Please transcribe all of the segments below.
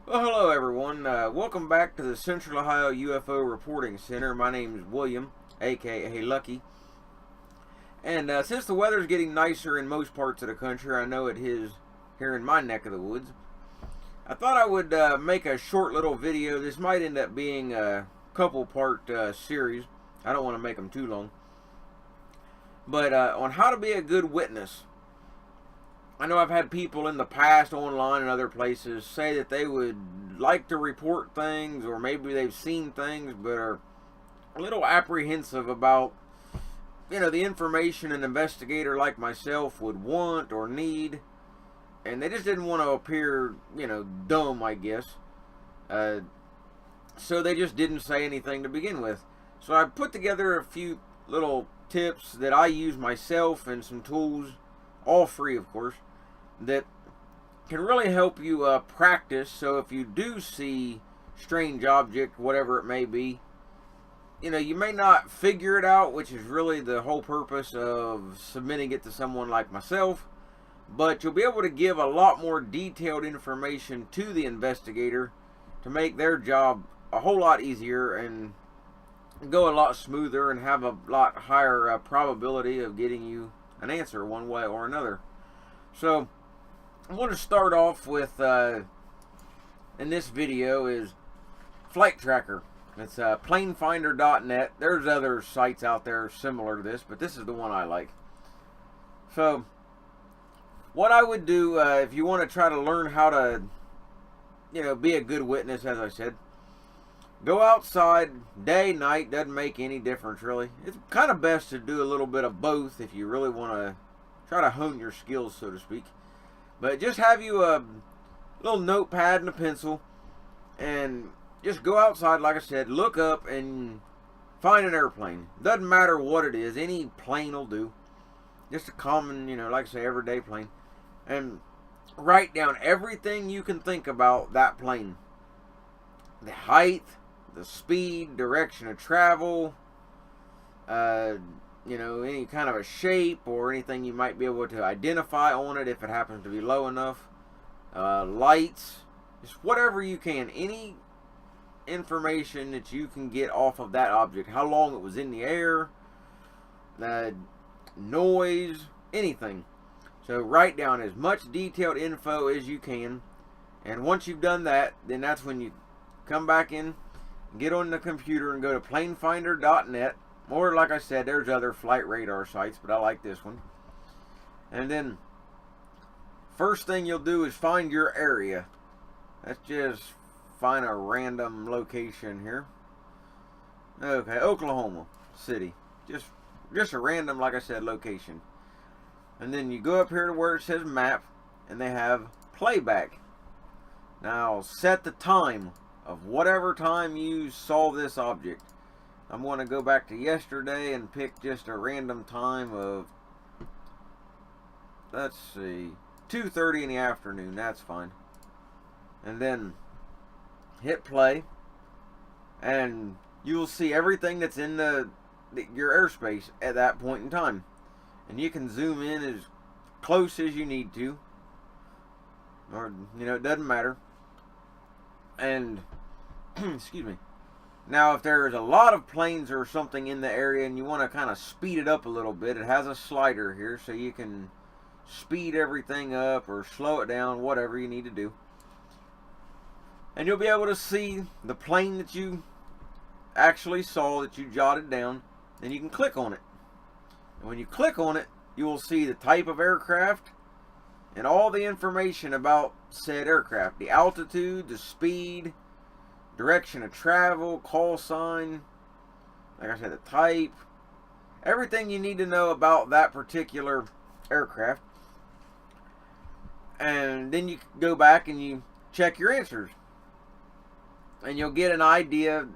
Well, hello everyone. Welcome back to the Central Ohio UFO Reporting Center. My name is William, aka Lucky. And since the weather's getting nicer in most parts of the country, I know it is here in my neck of the woods, I thought I would make a short little video. This might end up being a couple part series. I don't want to make them too long. But on how to be a good witness. I know I've had people in the past online and other places say that they would like to report things, or maybe they've seen things but are a little apprehensive about, the information an investigator like myself would want or need, and they just didn't want to appear, dumb, I guess. So they just didn't say anything to begin with. So I put together a few little tips that I use myself and some tools, all free of course, that can really help you practice. So if you do see strange object, whatever it may be, you may not figure it out, which is really the whole purpose of submitting it to someone like myself, but you'll be able to give a lot more detailed information to the investigator to make their job a whole lot easier and go a lot smoother and have a lot higher probability of getting you an answer one way or another. So I'm going to start off with, in this video, is Flight Tracker. It's planefinder.net. There's other sites out there similar to this, but this is the one I like. So what I would do, if you want to try to learn how to, be a good witness, as I said, go outside, day, night, doesn't make any difference really. It's kind of best to do a little bit of both if you really want to try to hone your skills, so to speak. But just have you a little notepad and a pencil, and just go outside, like I said, look up and find an airplane. Doesn't matter what it is, any plane will do. Just a common, like I say, everyday plane. And write down everything you can think about that plane. The height, the speed, direction of travel, any kind of a shape or anything you might be able to identify on it if it happens to be low enough. Lights, just whatever you can. Any information that you can get off of that object. How long it was in the air, noise, anything. So write down as much detailed info as you can. And once you've done that, then that's when you come back in, get on the computer and go to planefinder.net. Or, like I said, there's other flight radar sites, but I like this one. And then, first thing you'll do is find your area. Let's just find a random location here. Okay, Oklahoma City. Just a random, like I said, location. And then you go up here to where it says map, and they have playback. Now, set the time of whatever time you saw this object. I'm going to go back to yesterday and pick just a random time of, let's see, 2:30 in the afternoon. That's fine. And then hit play, and you'll see everything that's in your airspace at that point in time. And you can zoom in as close as you need to, or it doesn't matter. And excuse me. Now, if there's a lot of planes or something in the area and you want to kind of speed it up a little bit, it has a slider here so you can speed everything up or slow it down, whatever you need to do. And you'll be able to see the plane that you actually saw, that you jotted down, and you can click on it. And when you click on it, you will see the type of aircraft and all the information about said aircraft. The altitude, the speed, direction of travel, call sign, like I said, the type, everything you need to know about that particular aircraft. And then you go back and you check your answers, and you'll get an idea,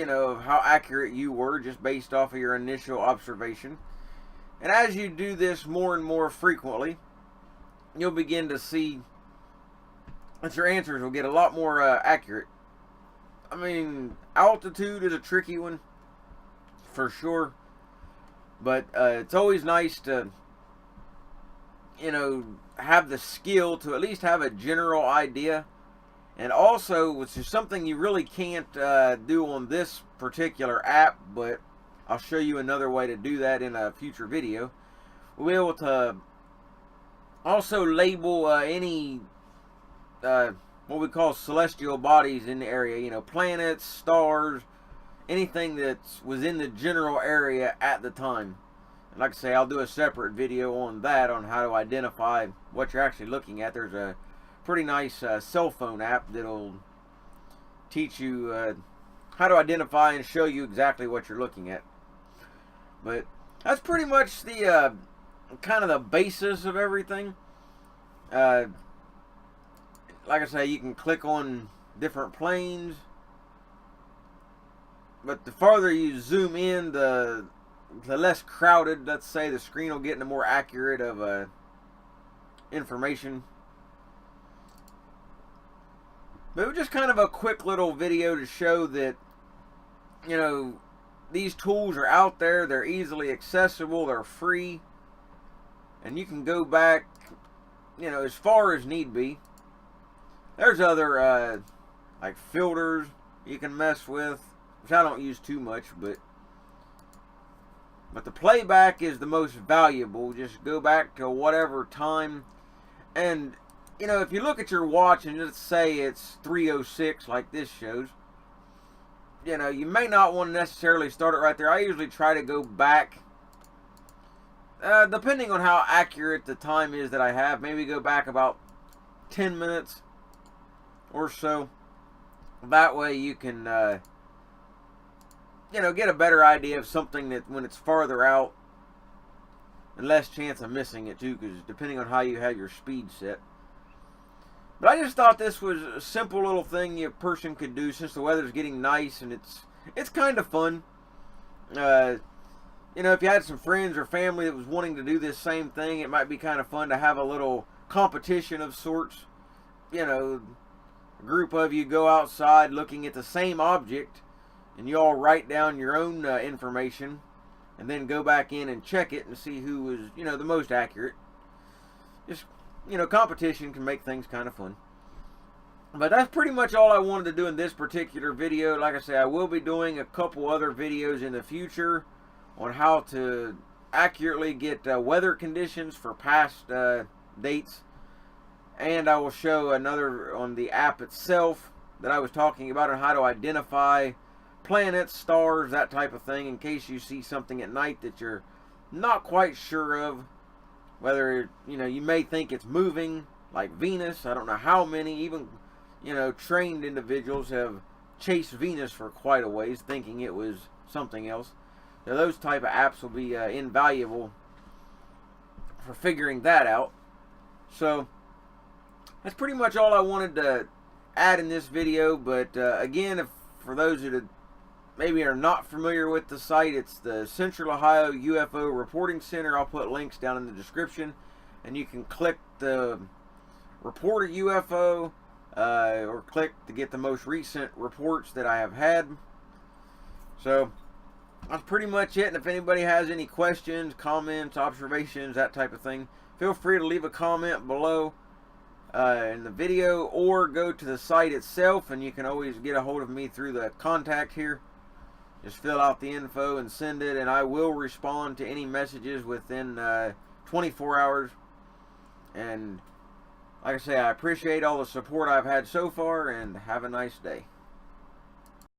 of how accurate you were just based off of your initial observation. And as you do this more and more frequently, you'll begin to see that your answers will get a lot more accurate. I mean, altitude is a tricky one, for sure. But it's always nice to, have the skill to at least have a general idea And also, which is something you really can't do on this particular app, but I'll show you another way to do that in a future video. We'll be able to also label any what we call celestial bodies in the area, you know, planets, stars, anything that was in the general area at the time. And like I say, I'll do a separate video on that, on how to identify what you're actually looking at. There's a pretty nice cell phone app that'll teach you how to identify and show you exactly what you're looking at. But that's pretty much the kind of the basis of everything. Like I say, you can click on different planes, but the farther you zoom in, the less crowded, let's say, the screen will get into more accurate of information. But it was just kind of a quick little video to show that, you know, these tools are out there, they're easily accessible, they're free, and you can go back, you know, as far as need be. There's other like filters you can mess with, which I don't use too much, but the playback is the most valuable. Just go back to whatever time, and you know, if you look at your watch and let's say it's 3:06 like this shows, you know, you may not want to necessarily start it right there. I usually try to go back, depending on how accurate the time is that I have, maybe go back about 10 minutes or so. That way you can, you know, get a better idea of something that when it's farther out, and less chance of missing it too, because depending on how you have your speed set. But I just thought this was a simple little thing a person could do since the weather's getting nice, and it's kind of fun. You know, if you had some friends or family that was wanting to do this same thing, it might be kind of fun to have a little competition of sorts. You know, a group of you go outside looking at the same object, and you all write down your own information, and then go back in and check it and see who was, you know, the most accurate. Just, you know, competition can make things kind of fun. But that's pretty much all I wanted to do in this particular video. Like I say, I will be doing a couple other videos in the future on how to accurately get weather conditions for past dates. And I will show another on the app itself that I was talking about, on how to identify planets, stars, that type of thing, in case you see something at night that you're not quite sure of. Whether, you know, you may think it's moving, like Venus. I don't know how many, even, you know, trained individuals have chased Venus for quite a ways, thinking it was something else. So those type of apps will be invaluable for figuring that out. So that's pretty much all I wanted to add in this video. But again, if for those that maybe are not familiar with the site, it's the Central Ohio UFO Reporting Center. I'll put links down in the description, and you can click the report a UFO or click to get the most recent reports that I have had. So that's pretty much it. And if anybody has any questions, comments, observations, that type of thing, feel free to leave a comment below in the video, or go to the site itself, and you can always get a hold of me through the contact here. Just fill out the info and send it, and I will respond to any messages within 24 hours. And like I say, I appreciate all the support I've had so far, and have a nice day.